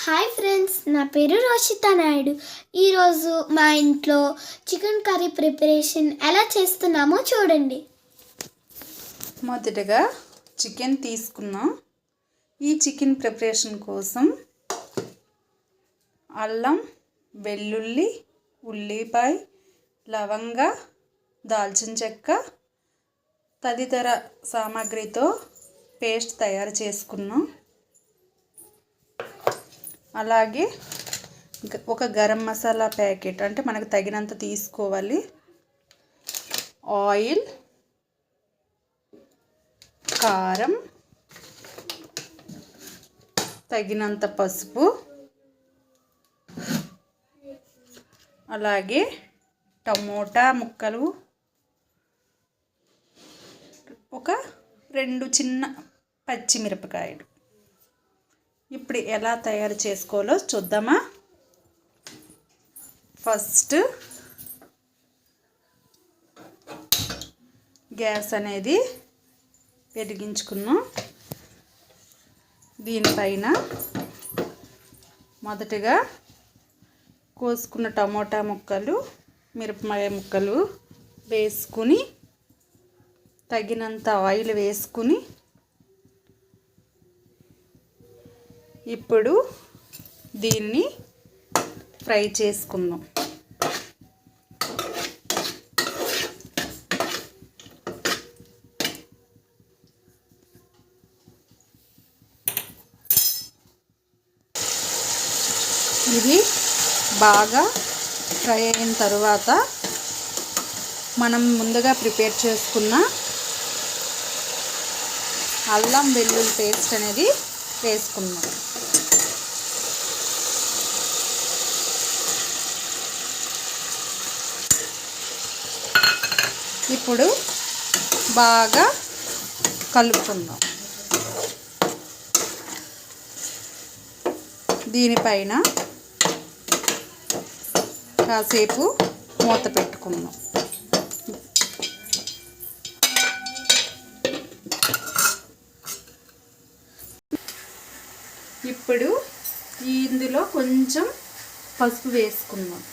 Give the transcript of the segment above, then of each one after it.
Hi friends, నా పేరు రోషిత నాయుడు. ఈరోజు మా ఇంట్లో చికెన్ కర్రీ ప్రిపరేషన్ ఎలా చేస్తున్నామో చూడండి. మొదటగా చికెన్ తీసుకున్నాం. ఈ చికెన్ ప్రిపరేషన్ కోసం అల్లం, వెల్లుల్లి, ఉల్లిపాయ, లవంగ, దాల్చిన చెక్క తదితర సామాగ్రితో పేస్ట్ తయారు చేసుకున్నాం. అలాగే ఒక గరం మసాలా ప్యాకెట్, అంటే మనకు తగినంత తీసుకోవాలి. ఆయిల్, కారం, తగినంత పసుపు, అలాగే టమోటా ముక్కలు, ఒక 2 చిన్న పచ్చిమిరపకాయలు. ఇప్పుడు ఎలా తయారు చేసుకోవాలో చూద్దామా. ఫస్ట్ గ్యాస్ అనేది వెలిగించుకున్నాం. దీనిపైన మొదటగా కోసుకున్న టమోటా ముక్కలు, మిరపకాయ ముక్కలు వేసుకుని తగినంత ఆయిల్ వేసుకుని ఇప్పుడు దీన్ని ఫ్రై చేసుకుందాం. ఇది బాగా ఫ్రై అయిన తర్వాత మనం ముందుగా ప్రిపేర్ చేసుకున్న అల్లం వెల్లుల్లి పేస్ట్ అనేది వేసుకుందాం. ఇప్పుడు బాగా కలుపుకుందాం. దీనిపైన కాసేపు మూత పెట్టుకుందాం. ఇప్పుడు ఇందులో కొంచెం పసుపు వేసుకుందాం.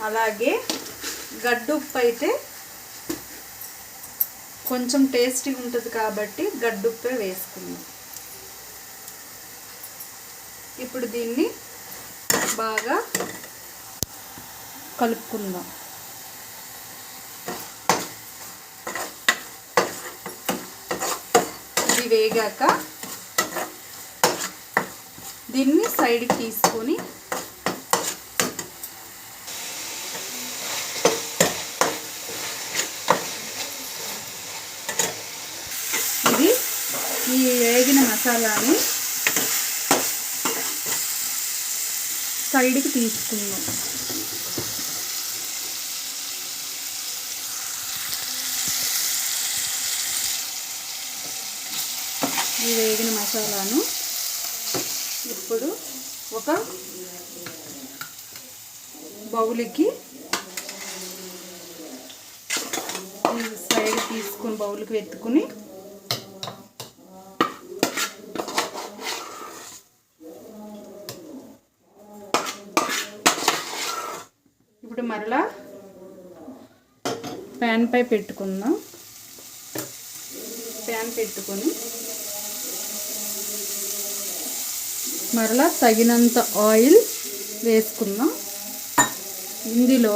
అలాగే గడ్డుప్పు అయితే కొంచెం టేస్టీగా ఉంటుంది కాబట్టి గడ్డుప్పే వేసుకుందాం. ఇప్పుడు దీన్ని బాగా కలుపుకుందాం. ఇది వేగాక దీన్ని సైడ్కి తీసుకొని ఈ వేగిన మసాలాని సైడ్కి తీసుకుందాం. ఈ వేగిన మసాలాను ఇప్పుడు ఒక బౌల్కి సైడ్ తీసుకొని బౌల్కి వెతుకుని ఇప్పుడు మరలా ప్యాన్ పై పెట్టుకుందాం. ప్యాన్ పెట్టుకొని మరలా తగినంత ఆయిల్ వేసుకుందాం. ఇందులో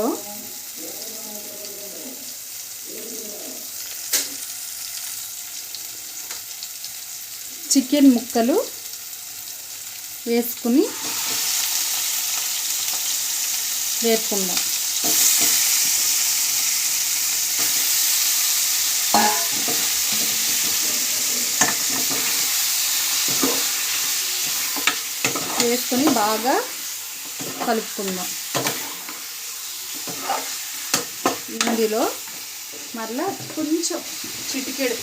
చికెన్ ముక్కలు వేసుకుని వేపుకుందాం. వేసుకొని బాగా కలుపుకుందాం. ఇందులో మరలా కొంచెం చిటికెడు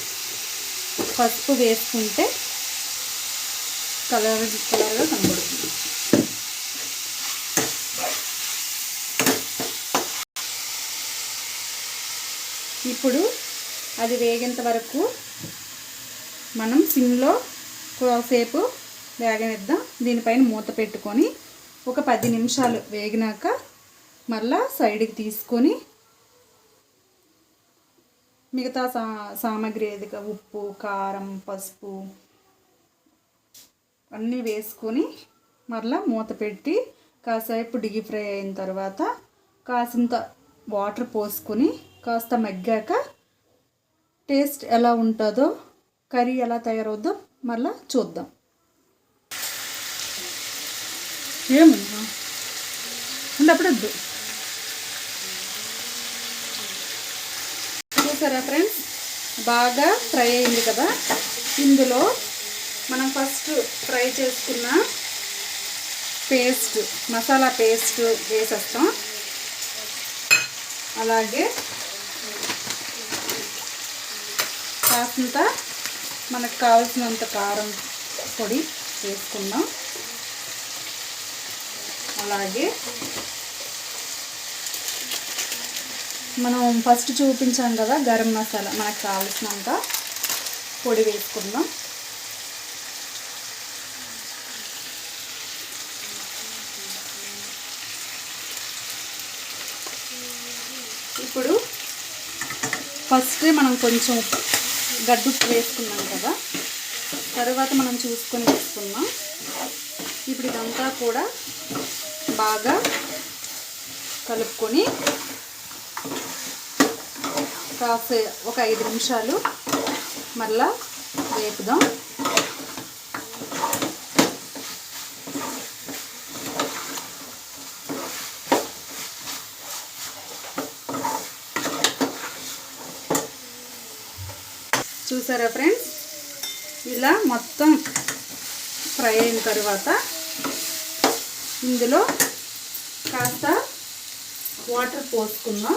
పసుపు వేసుకుంటే కలర్గా కనబడుతుంది. ఇప్పుడు అది వేగేంత వరకు మనం సిమ్లో కాసేపు వేగనిద్దాం. దీనిపైన మూత పెట్టుకొని ఒక 10 నిమిషాలు వేగినాక మళ్ళా సైడ్కి తీసుకొని మిగతా సామాగ్రి ఏదిగా ఉప్పు, కారం, పసుపు అన్నీ వేసుకొని మరలా మూత పెట్టి కాసేపు డీప్ ఫ్రై అయిన తర్వాత కాసింత వాటర్ పోసుకొని కాస్త మగ్గాక టేస్ట్ ఎలా ఉంటుందో, కర్రీ ఎలా తయారవుద్దో మళ్ళీ చూద్దాం. ఏమన్నా ఉన్నప్పుడు వద్దు. చూసారా ఫ్రెండ్స్, బాగా ఫ్రై అయింది కదా. ఇందులో మనం ఫస్ట్ ఫ్రై చేసుకున్న పేస్ట్, మసాలా పేస్ట్ వేసేస్తాం. అలాగే కాసింత మనకు కావాల్సినంత కారం పొడి వేసుకుందాం. అలాగే మనం ఫస్ట్ చూపించాం కదా గరం మసాలా, మనకు కావాల్సినంత పొడి వేసుకుందాం. ఇప్పుడు ఫస్ట్ మనం కొంచెం గడ్డుప్పు వేసుకున్నాం కదా, తర్వాత మనం చూసుకొని వేసుకున్నాం. ఇప్పుడు ఇదంతా కూడా బాగా కలుపుకొని కాస్త ఒక 5 నిమిషాలు మళ్ళా వేపుదాం. చూసారా ఫ్రెండ్స్, ఇలా మొత్తం ఫ్రై అయిన తర్వాత ఇందులో కాస్త వాటర్ పోసుకుందాం.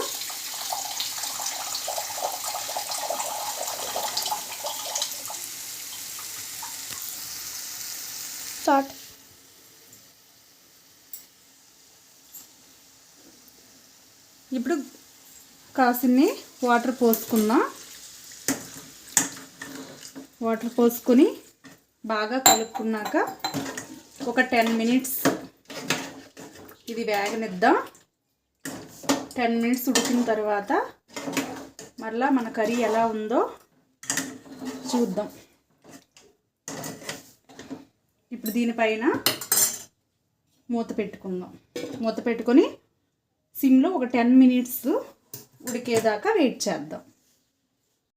స్టార్ట్. ఇప్పుడు కాసిన్ని వాటర్ పోసుకుందాం. వాటర్ పోసుకొని బాగా కలుపుకున్నాక ఒక 10 మినిట్స్ ఇది వేగనిద్దాం. 10 మినిట్స్ ఉడికిన తర్వాత మళ్ళీ మన కర్రీ ఎలా ఉందో చూద్దాం. ఇప్పుడు దీనిపైన మూత పెట్టుకుందాం. మూత పెట్టుకొని సిమ్లో ఒక 10 మినిట్స్ ఉడికేదాకా వెయిట్ చేద్దాం.